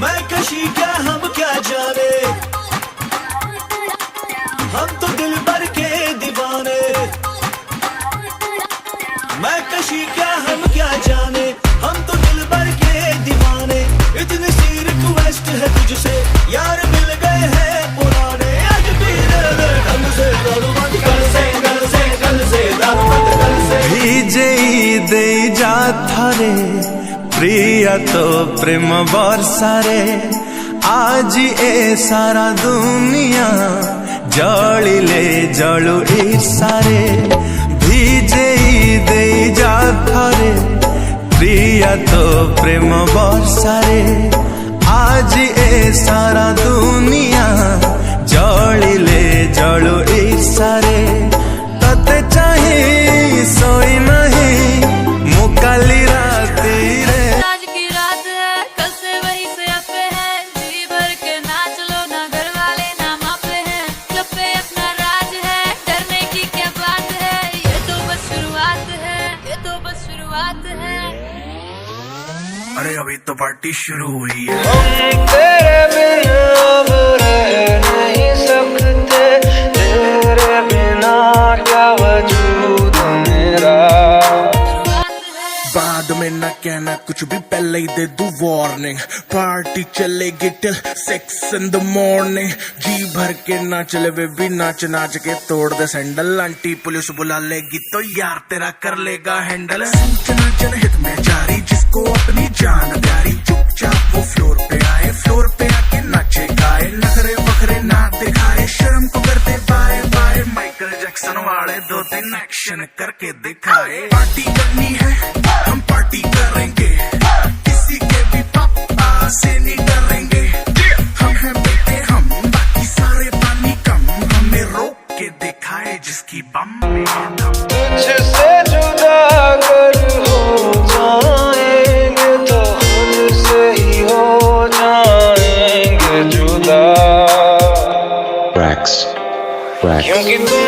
मैं कशी क्या हम क्या जाने, हम तो दिल भर के दीवाने। मैं कशी क्या हम क्या जाने, हम तो दिल भर के दीवाने। इतनी सी रिक्वेस्ट है तुझसे यार, मिल गए हैं पुराने। आज भी ढंग से दारू बंद कर से, कल से दारू बंद कर से। ভিজে দে যা থারে প্রিয়া তো প্রেম বর্ষারে, আজি এ সারা দুনিয়া জলিলে জলু ঈর্ষারে। ভিজে দে যা থারে প্রিয়া তো প্রেম বর্ষারে, আজি এ সারা দুনিয়া জলিলে জলু ঈর্ষারে। तते चाहे सोई नहीं मुकाली राती रे। आज की रात है, कल से वही से अपे है। जी भर के नाच लो ना, घर वाले ना मापे हैं। जब पे अपना राज है, डरने की क्या बात है। ये तो बस शुरुआत है, ये तो बस शुरुआत है। अरे अभी तो पार्टी शुरू हुई है। हम तेरे बिना अब रह नहीं सकते, तेरे बिना क्या वजूद मेरा। बाद में न कहना कुछ भी, पहले ही दे दूं वार्निंग। पार्टी चलेगी टिल 6 in the morning। जी भर के नाच ले बेबी, नाच नाच के तोड़ दे सैंडल। आंटी पुलिस बुला लेगी तो यार तेरा कर लेगा हैंडल। सूचना जनहित में जारी, जिसको अपनी जान प्यारी। चुपचाप वो फ्लोर पे आए, फ्लोर पे आके नाचे गाए। नखरे बखरे ना दिखाए, शर्म को करते बाय बाय। माइकल जैक्सन वाले 2-3 एक्शन करके दिखाए। पार्टी करनी है हम पार्टी करेंगे, किसी के भी पापा से नहीं डरेंगे। हम हैं बेटे हम, बाकी सारे पानी कम। हमें रोक के दिखाए जिसकी बम में दम। तुझसे जुदा अगर हो जाएंगे तो खुद से ही हो जाएंगे जुदा। क्योंकि तुम